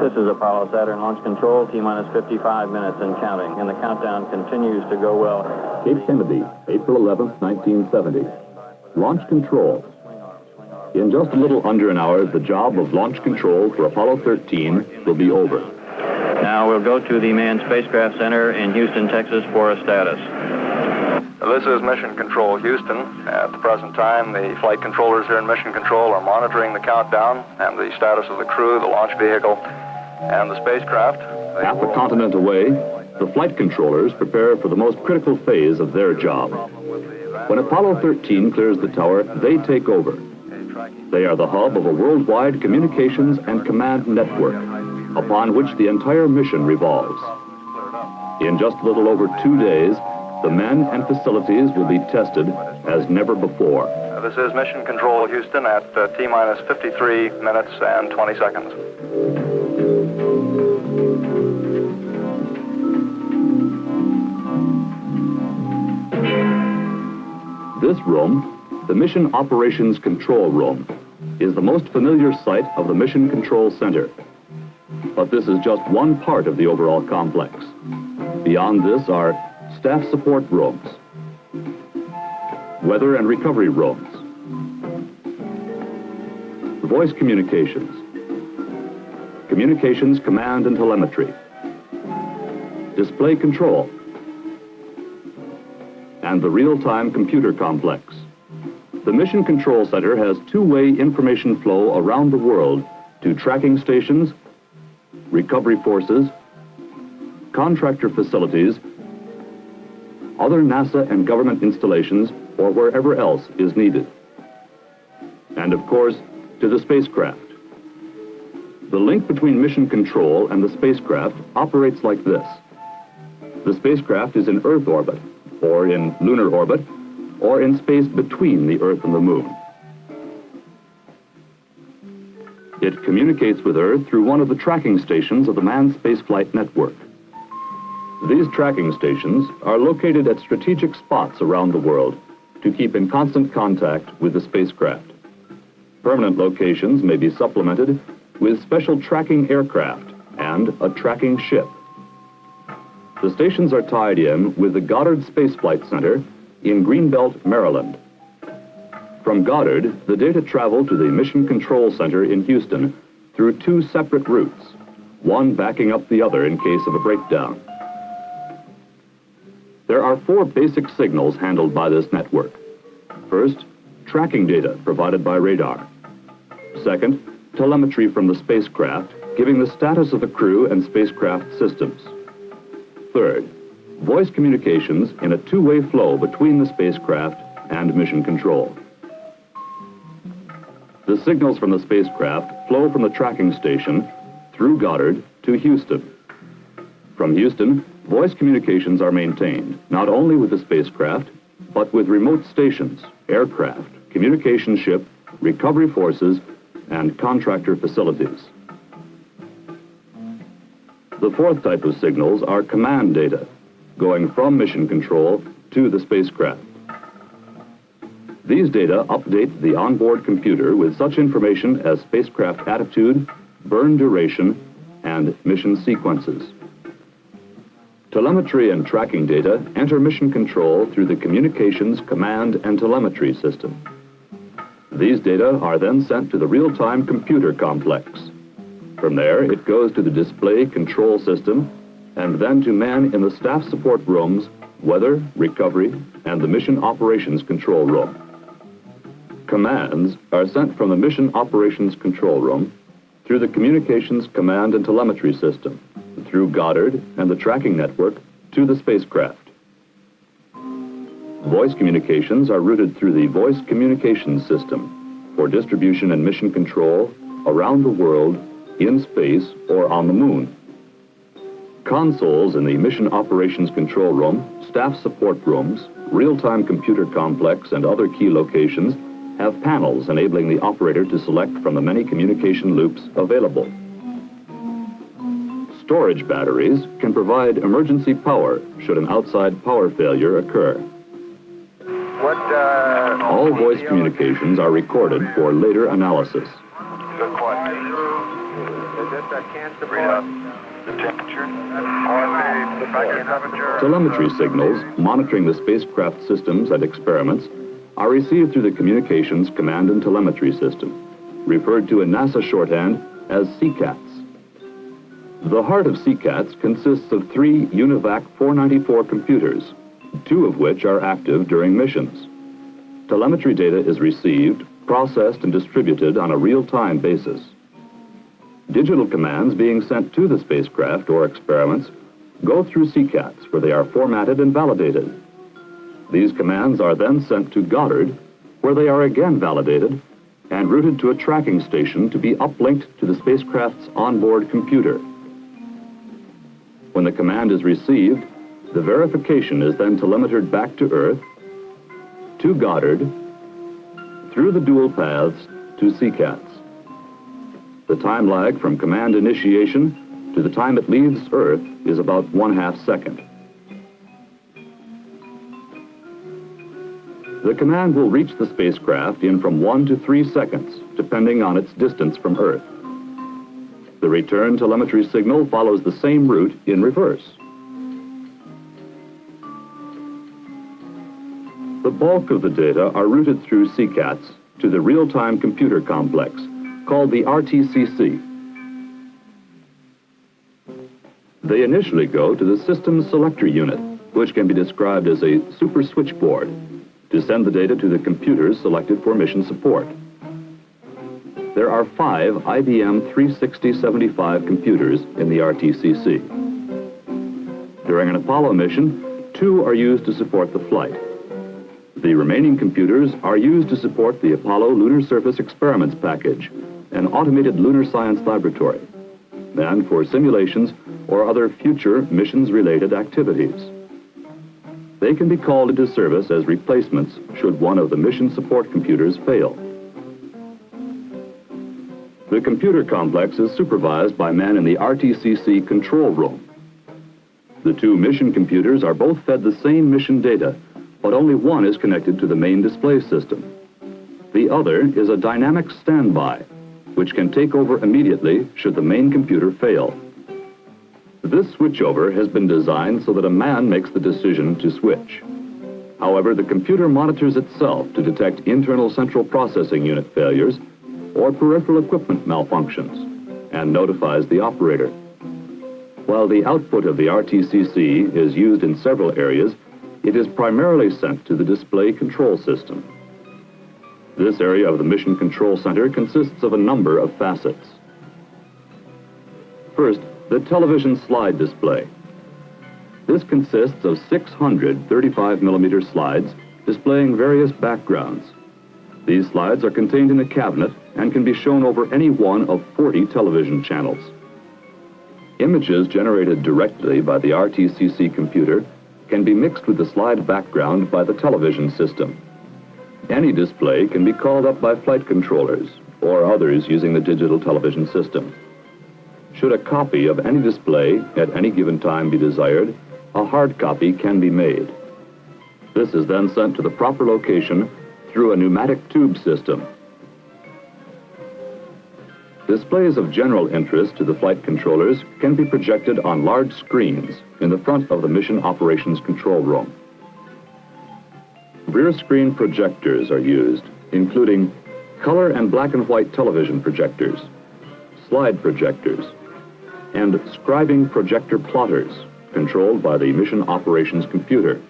This is Apollo Saturn Launch Control, T-minus 55 minutes and counting, and the countdown continues to go well. Cape Kennedy, April 11th, 1970. Launch Control. In just a little under an hour, the job of launch control for Apollo 13 will be over. Now we'll go to the Manned Spacecraft Center in Houston, Texas for a status. This is Mission Control, Houston. At the present time, the flight controllers here in Mission Control are monitoring the countdown and the status of the crew, the launch vehicle, and the spacecraft. Half a continent away, the flight controllers prepare for the most critical phase of their job. When Apollo 13 clears the tower, they take over. They are the hub of a worldwide communications and command network upon which the entire mission revolves. In just a little over 2 days, the men and facilities will be tested as never before. This is Mission Control, Houston, at T-minus 53 minutes and 20 seconds. This room, the Mission Operations Control Room, is the most familiar site of the Mission Control Center. But this is just one part of the overall complex. Beyond this are staff support rooms, weather and recovery rooms, voice communications, communications command and telemetry, display control, and the real-time computer complex. The Mission Control Center has two-way information flow around the world to tracking stations, recovery forces, contractor facilities, other NASA and government installations, or wherever else is needed. And of course, to the spacecraft. The link between Mission Control and the spacecraft operates like this. The spacecraft is in Earth orbit, or in lunar orbit, or in space between the Earth and the Moon. It communicates with Earth through one of the tracking stations of the Manned Spaceflight Network. These tracking stations are located at strategic spots around the world to keep in constant contact with the spacecraft. Permanent locations may be supplemented with special tracking aircraft and a tracking ship. The stations are tied in with the Goddard Space Flight Center in Greenbelt, Maryland. From Goddard, the data travel to the Mission Control Center in Houston through two separate routes, one backing up the other in case of a breakdown. There are four basic signals handled by this network. First, tracking data provided by radar. Second, telemetry from the spacecraft, giving the status of the crew and spacecraft systems. Third, voice communications in a two-way flow between the spacecraft and Mission Control. The signals from the spacecraft flow from the tracking station through Goddard to Houston. From Houston, voice communications are maintained, not only with the spacecraft, but with remote stations, aircraft, communication ship, recovery forces, and contractor facilities. The fourth type of signals are command data, going from Mission Control to the spacecraft. These data update the onboard computer with such information as spacecraft attitude, burn duration, and mission sequences. Telemetry and tracking data enter Mission Control through the Communications Command and Telemetry System. These data are then sent to the real-time computer complex. From there, it goes to the Display Control System, and then to man in the staff support rooms, weather, recovery, and the Mission Operations Control Room. Commands are sent from the Mission Operations Control Room through the Communications Command and Telemetry System, through Goddard and the tracking network to the spacecraft. Voice communications are routed through the Voice Communications System for distribution and mission control around the world, in space, or on the Moon. Consoles in the Mission Operations Control Room, staff support rooms, real-time computer complex, and other key locations have panels enabling the operator to select from the many communication loops available. Storage batteries can provide emergency power should an outside power failure occur. All voice communications are recorded for later analysis. Read out the temperature. Telemetry signals monitoring the spacecraft systems and experiments are received through the Communications Command and Telemetry System, referred to in NASA shorthand as CCATS. The heart of CCATS consists of 3 UNIVAC 494 computers, 2 of which are active during missions. Telemetry data is received, processed, and distributed on a real-time basis. Digital commands being sent to the spacecraft or experiments go through CCATS, where they are formatted and validated. These commands are then sent to Goddard, where they are again validated and routed to a tracking station to be uplinked to the spacecraft's onboard computer. When the command is received, the verification is then telemetered back to Earth, to Goddard, through the dual paths to CCATS. The time lag from command initiation to the time it leaves Earth is about 1/2 second. The command will reach the spacecraft in from 1 to 3 seconds, depending on its distance from Earth. The return telemetry signal follows the same route in reverse. The bulk of the data are routed through CCATS to the real-time computer complex, called the RTCC. They initially go to the Systems Selector Unit, which can be described as a super switchboard, to send the data to the computers selected for mission support. There are 5 IBM 36075 computers in the RTCC. During an Apollo mission, 2 are used to support the flight. The remaining computers are used to support the Apollo Lunar Surface Experiments Package, an automated lunar science laboratory, and for simulations or other future missions-related activities. They can be called into service as replacements should one of the mission support computers fail. The computer complex is supervised by men in the RTCC control room. The 2 mission computers are both fed the same mission data, but only one is connected to the main display system. The other is a dynamic standby, which can take over immediately should the main computer fail. This switchover has been designed so that a man makes the decision to switch. However, the computer monitors itself to detect internal central processing unit failures or peripheral equipment malfunctions and notifies the operator. While the output of the RTCC is used in several areas, it is primarily sent to the display control system. This area of the Mission Control Center consists of a number of facets. First, the television slide display. This consists of 600 35mm slides displaying various backgrounds. These slides are contained in a cabinet and can be shown over any one of 40 television channels. Images generated directly by the RTCC computer can be mixed with the slide background by the television system. Any display can be called up by flight controllers or others using the digital television system. Should a copy of any display at any given time be desired, a hard copy can be made. This is then sent to the proper location through a pneumatic tube system. Displays of general interest to the flight controllers can be projected on large screens in the front of the Mission Operations Control Room. Rear screen projectors are used, including color and black and white television projectors, slide projectors, and scribing projector plotters controlled by the Mission Operations computer.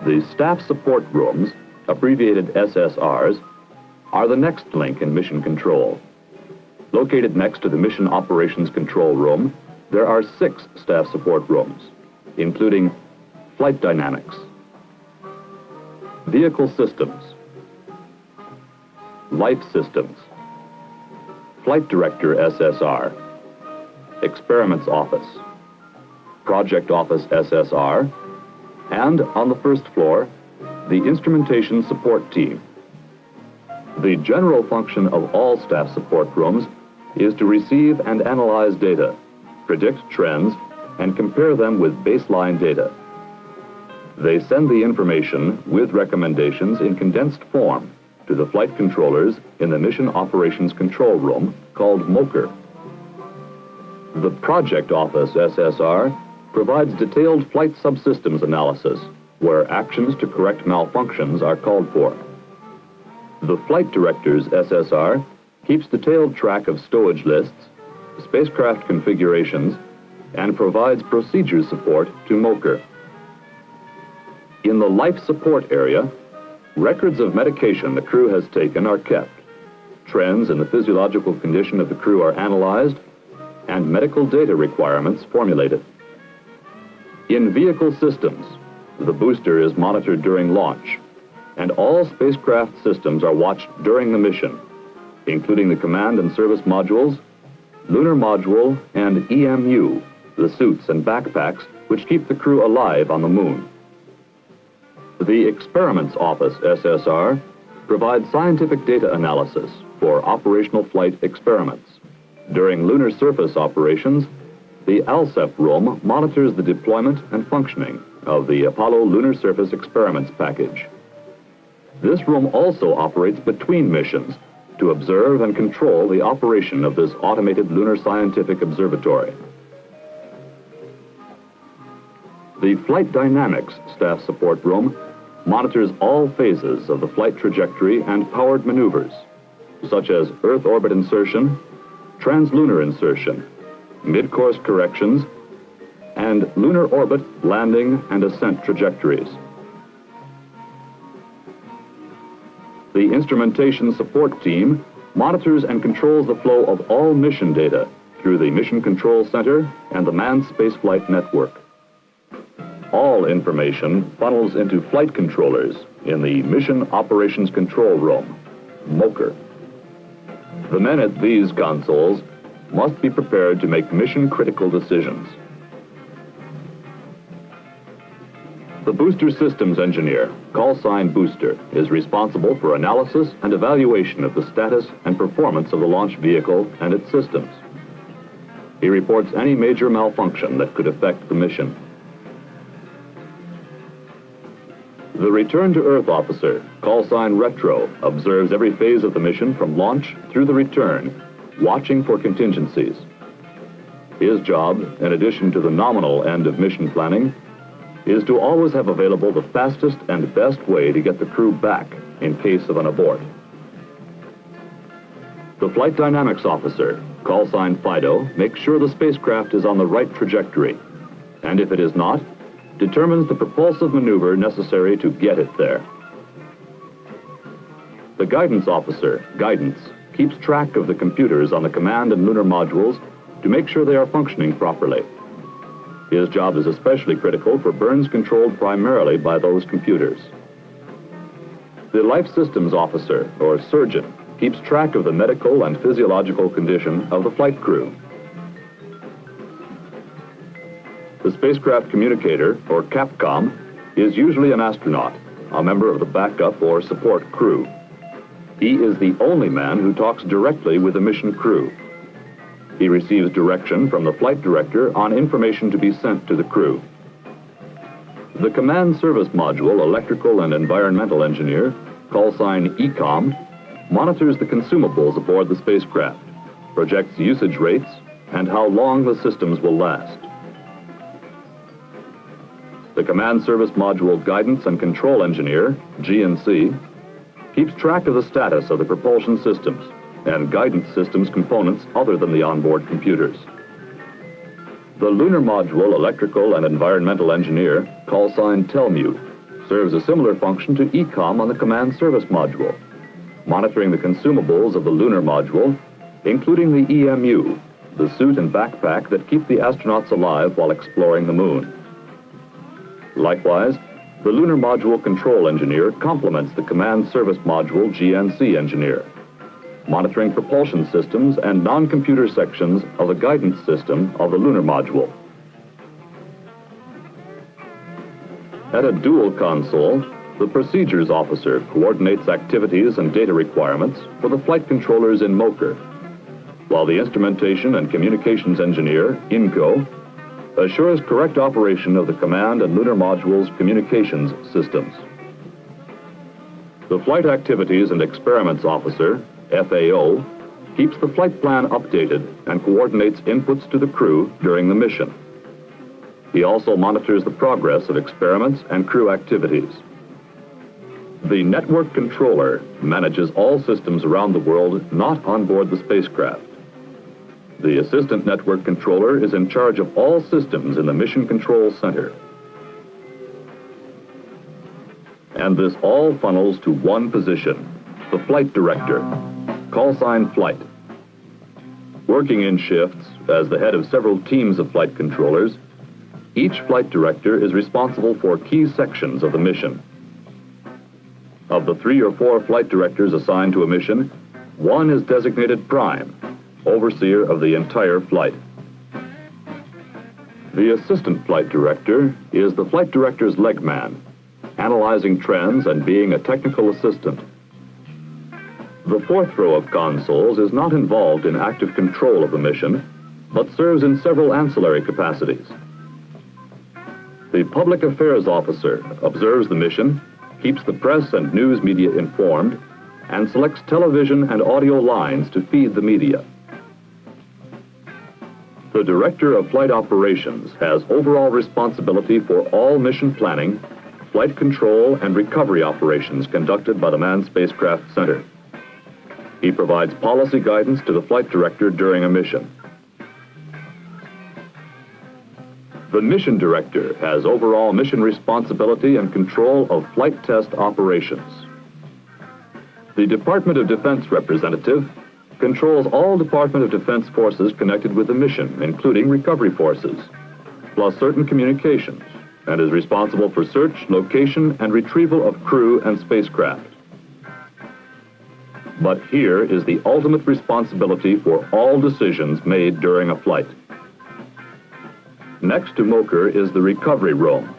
The staff support rooms, abbreviated SSRs, are the next link in mission control. Located next to the Mission Operations Control Room, there are 6 staff support rooms, including flight dynamics, vehicle systems, life systems, flight director SSR, experiments office, project office SSR, and on the first floor, the instrumentation support team. The general function of all staff support rooms is to receive and analyze data, predict trends, and compare them with baseline data. They send the information with recommendations in condensed form to the flight controllers in the Mission Operations Control Room, called MOCR. The Project Office SSR provides detailed flight subsystems analysis, where actions to correct malfunctions are called for. The Flight Director's SSR keeps detailed track of stowage lists, spacecraft configurations, and provides procedure support to MOCR. In the life support area, records of medication the crew has taken are kept. Trends in the physiological condition of the crew are analyzed, and medical data requirements formulated. In vehicle systems, the booster is monitored during launch, and all spacecraft systems are watched during the mission, including the command and service modules, lunar module, and EMU, the suits and backpacks which keep the crew alive on the moon. The Experiments Office SSR provides scientific data analysis for operational flight experiments. During lunar surface operations, the ALSEP room monitors the deployment and functioning of the Apollo Lunar Surface Experiments package. This room also operates between missions to observe and control the operation of this automated lunar scientific observatory. The Flight Dynamics Staff Support Room monitors all phases of the flight trajectory and powered maneuvers, such as Earth orbit insertion, translunar insertion, mid-course corrections, and lunar orbit landing and ascent trajectories. The Instrumentation Support Team monitors and controls the flow of all mission data through the Mission Control Center and the Manned Spaceflight Network. All information funnels into flight controllers in the Mission Operations Control Room, MOCR. The men at these consoles must be prepared to make mission-critical decisions. The Booster Systems Engineer, call sign Booster, is responsible for analysis and evaluation of the status and performance of the launch vehicle and its systems. He reports any major malfunction that could affect the mission. The Return to Earth Officer, call sign Retro, observes every phase of the mission from launch through the return, watching for contingencies. His job, in addition to the nominal end of mission planning, is to always have available the fastest and best way to get the crew back in case of an abort. The Flight Dynamics Officer, call sign Fido, makes sure the spacecraft is on the right trajectory, and if it is not, determines the propulsive maneuver necessary to get it there. The Guidance Officer, Guidance, keeps track of the computers on the command and lunar modules to make sure they are functioning properly. His job is especially critical for burns controlled primarily by those computers. The Life Systems Officer, or Surgeon, keeps track of the medical and physiological condition of the flight crew. The spacecraft communicator, or CAPCOM, is usually an astronaut, a member of the backup or support crew. He is the only man who talks directly with the mission crew. He receives direction from the flight director on information to be sent to the crew. The Command Service Module Electrical and Environmental Engineer, call sign ECOM, monitors the consumables aboard the spacecraft, projects usage rates, and how long the systems will last. The Command Service Module Guidance and Control Engineer, GNC, keeps track of the status of the propulsion systems and guidance systems components other than the onboard computers. The Lunar Module Electrical and Environmental Engineer, call sign TELMU, serves a similar function to ECOM on the Command Service Module, monitoring the consumables of the Lunar Module, including the EMU, the suit and backpack that keep the astronauts alive while exploring the moon. Likewise, the Lunar Module Control Engineer complements the Command Service Module GNC Engineer, monitoring propulsion systems and non-computer sections of the guidance system of the Lunar Module. At a dual console, the Procedures Officer coordinates activities and data requirements for the flight controllers in MOCR, while the Instrumentation and Communications Engineer, INCO, assures correct operation of the Command and Lunar Module's communications systems. The Flight Activities and Experiments Officer, FAO, keeps the flight plan updated and coordinates inputs to the crew during the mission. He also monitors the progress of experiments and crew activities. The network controller manages all systems around the world not on board the spacecraft. The assistant network controller is in charge of all systems in the Mission Control Center. And this all funnels to one position, the flight director, call sign flight. Working in shifts as the head of several teams of flight controllers, each flight director is responsible for key sections of the mission. Of the 3 or 4 flight directors assigned to a mission, one is designated prime, overseer of the entire flight. The assistant flight director is the flight director's leg man, analyzing trends and being a technical assistant. The 4th row of consoles is not involved in active control of the mission, but serves in several ancillary capacities. The public affairs officer observes the mission, keeps the press and news media informed, and selects television and audio lines to feed the media. The Director of Flight Operations has overall responsibility for all mission planning, flight control, and recovery operations conducted by the Manned Spacecraft Center. He provides policy guidance to the flight director during a mission. The Mission Director has overall mission responsibility and control of flight test operations. The Department of Defense representative controls all Department of Defense forces connected with the mission, including recovery forces, plus certain communications, and is responsible for search, location, and retrieval of crew and spacecraft. But here is the ultimate responsibility for all decisions made during a flight. Next to MOCR is the recovery room.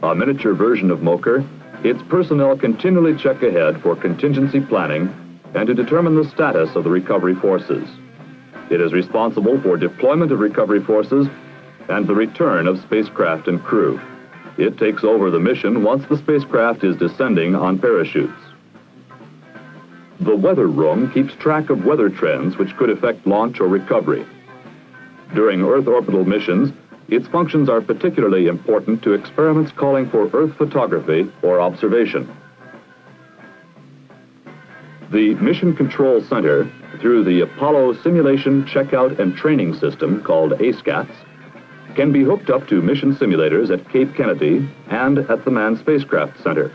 A miniature version of MOCR, its personnel continually check ahead for contingency planning and to determine the status of the recovery forces. It is responsible for deployment of recovery forces and the return of spacecraft and crew. It takes over the mission once the spacecraft is descending on parachutes. The weather room keeps track of weather trends which could affect launch or recovery. During Earth orbital missions, its functions are particularly important to experiments calling for Earth photography or observation. The Mission Control Center, through the Apollo Simulation Checkout and Training System called ASCATS, can be hooked up to mission simulators at Cape Kennedy and at the Manned Spacecraft Center.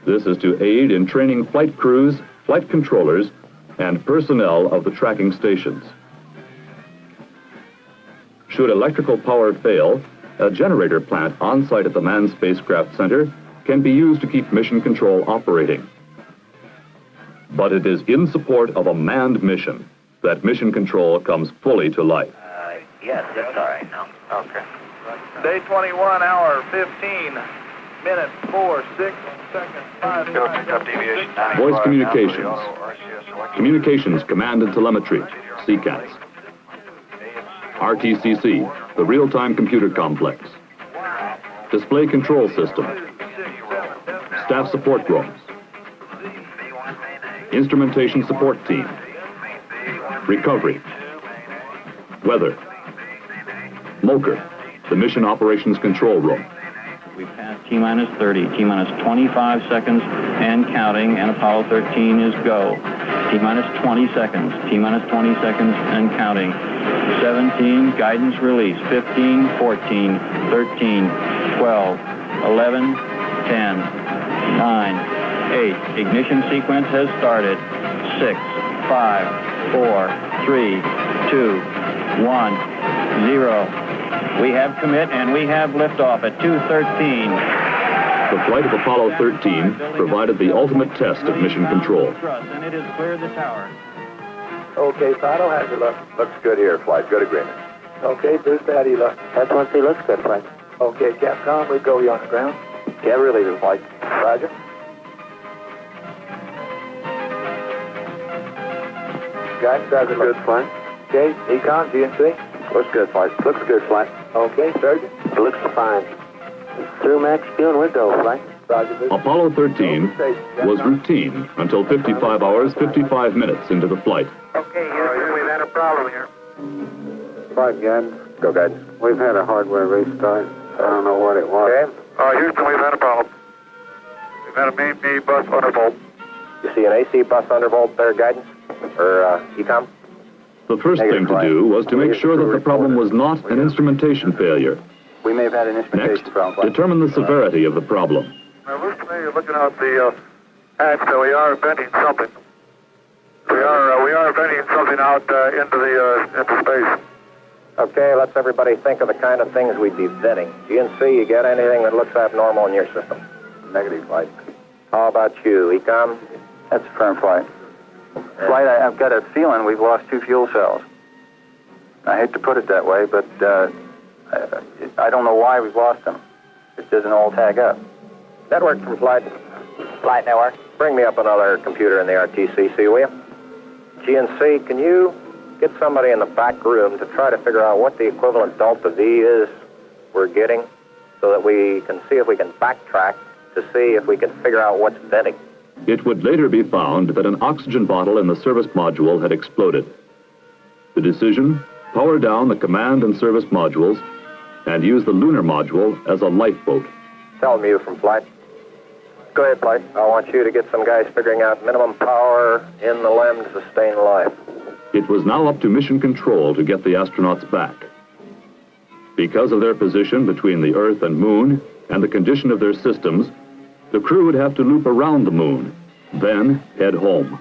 This is to aid in training flight crews, flight controllers, and personnel of the tracking stations. Should electrical power fail, a generator plant on site at the Manned Spacecraft Center can be used to keep mission control operating. But it is in support of a manned mission that mission control comes fully to life. Yes, that's all right now. Okay. Day 21, hour 15, minutes 4, 6 seconds, 5, Voice communications. Communications, command and telemetry, CCATS. RTCC, the real-time computer complex. Display control system. Staff support rooms. Instrumentation support team. Recovery. Weather. MOCR, the Mission Operations Control Room. We've passed T-minus 30, T-minus 25 seconds and counting, and Apollo 13 is go. T-minus 20 seconds, T-minus 20 seconds and counting. 17, guidance release, 15, 14, 13, 12, 11, 10, 9, 8. Ignition sequence has started. 6, 5, 4, 3, 2, 1, 0. We have commit and we have liftoff at 2:13. The flight of Apollo 13 provided the ultimate test of mission control. And it has cleared the tower. Okay, Fido, how's it look? Looks good here, flight. Good agreement. Okay, Bruce, how do you look? S1C looks good, Frank. Okay, Capcom, we go you on the ground. Yeah, we're leaving, flight. Roger. Guidance, how's it look? Good, flight. Okay, Econ, GNC. Looks good, flight. Looks good, flight. Okay, Surgeon. It looks fine. Through max fuel and we're go, Frank. Roger, Booster. Apollo 13 was routine until 55 hours, 55 minutes into the flight. Okay, Houston, we've had a problem here. Flight guidance. Go, guidance. We've had a hardware restart. I don't know what it was. Okay. Houston, we've had a problem. We've had a main B bus undervolt. You see an AC bus undervolt there, guidance? Or ECOM? The first thing to do was to make sure that the problem was not an instrumentation failure. We may have had an Next, instrumentation problem. determine the severity of the problem. Now, Houston, you're looking out the hatch, so we are venting something. We are venting something out into space. Okay, let's everybody think of the kind of things we'd be venting. GNC, you got anything that looks abnormal in your system? Negative flight. How about you, ECOM? That's firm flight. Flight, I've got a feeling we've lost 2 fuel cells. I hate to put it that way, but I don't know why we've lost them. It doesn't all tag up. Network from Flight. Flight network. Bring me up another computer in the RTCC, will you? GNC, can you get somebody in the back room to try to figure out what the equivalent delta V is we're getting so that we can see if we can backtrack to see if we can figure out what's venting? It would later be found that an oxygen bottle in the service module had exploded. The decision, power down the command and service modules and use the lunar module as a lifeboat. Tell me you from Flight. Go ahead, Flight. I want you to get some guys figuring out minimum power in the LEM to sustain life. It was now up to mission control to get the astronauts back. Because of their position between the Earth and Moon and the condition of their systems, the crew would have to loop around the Moon, then head home.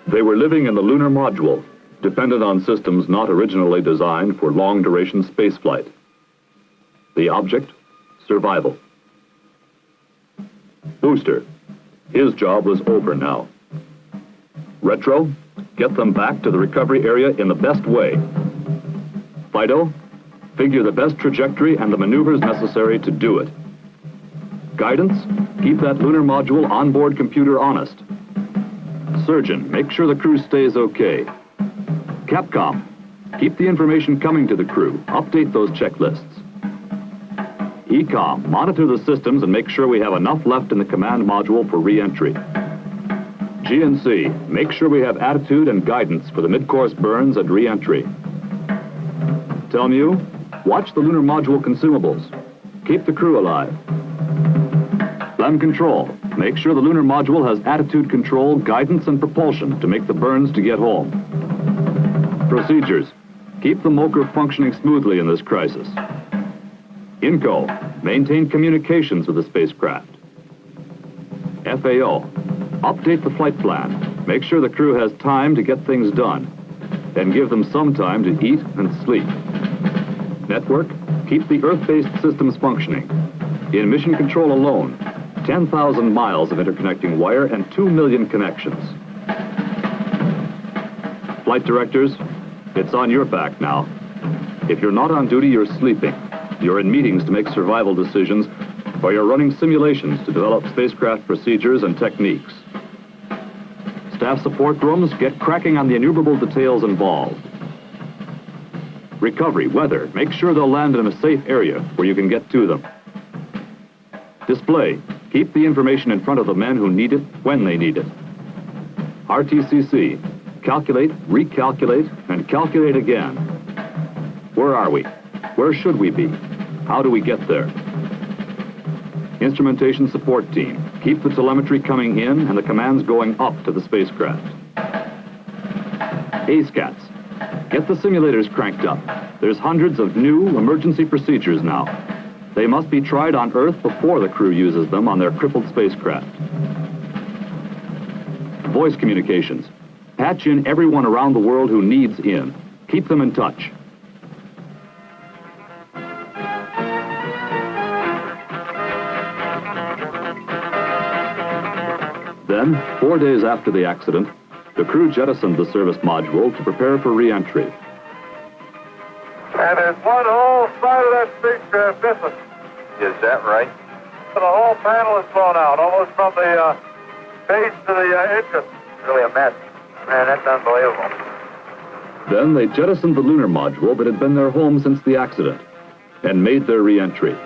They were living in the lunar module, dependent on systems not originally designed for long-duration spaceflight. The object, survival. Booster, his job was over now. Retro, get them back to the recovery area in the best way. Fido, figure the best trajectory and the maneuvers necessary to do it. Guidance, keep that lunar module onboard computer honest. Surgeon, make sure the crew stays okay. Capcom, keep the information coming to the crew. Update those checklists. ECOM, monitor the systems and make sure we have enough left in the command module for re-entry. GNC, make sure we have attitude and guidance for the mid-course burns and re-entry. Telmu, watch the lunar module consumables. Keep the crew alive. LEM control, make sure the lunar module has attitude control, guidance, and propulsion to make the burns to get home. Procedures, keep the MOCR functioning smoothly in this crisis. INCO, maintain communications with the spacecraft. FAO, update the flight plan. Make sure the crew has time to get things done. Then give them some time to eat and sleep. Network, keep the Earth-based systems functioning. In mission control alone, 10,000 miles of interconnecting wire and 2 million connections. Flight directors, it's on your back now. If you're not on duty, you're sleeping. You're in meetings to make survival decisions, or you're running simulations to develop spacecraft procedures and techniques. Staff support rooms, get cracking on the innumerable details involved. Recovery, weather, make sure they'll land in a safe area where you can get to them. Display, keep the information in front of the men who need it when they need it. RTCC, calculate, recalculate, and calculate again. Where are we? Where should we be? How do we get there? Instrumentation support team, keep the telemetry coming in and the commands going up to the spacecraft. ASCATs, get the simulators cranked up. There's hundreds of new emergency procedures now. They must be tried on Earth before the crew uses them on their crippled spacecraft. Voice communications, patch in everyone around the world who needs in. Keep them in touch. Then, 4 days after the accident, the crew jettisoned the service module to prepare for re-entry. And there's one whole side of that spacecraft missing. Is that right? The whole panel is blown out, almost from the base to the engine. Really a mess. Man, that's unbelievable. Then they jettisoned the lunar module that had been their home since the accident and made their re-entry.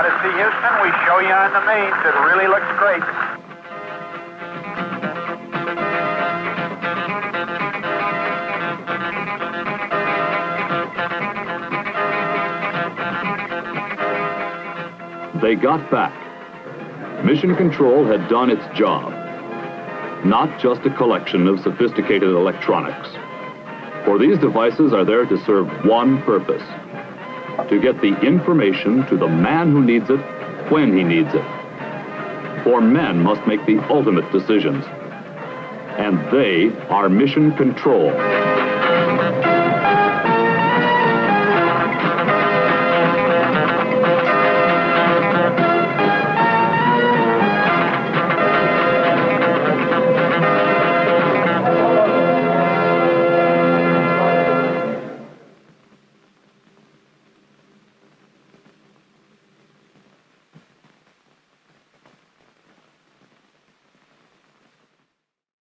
Odyssey Houston, we show you on the mains. It really looks great. They got back. Mission Control had done its job. Not just a collection of sophisticated electronics. For these devices are there to serve one purpose: to get the information to the man who needs it, when he needs it. For men must make the ultimate decisions. And they are Mission Control.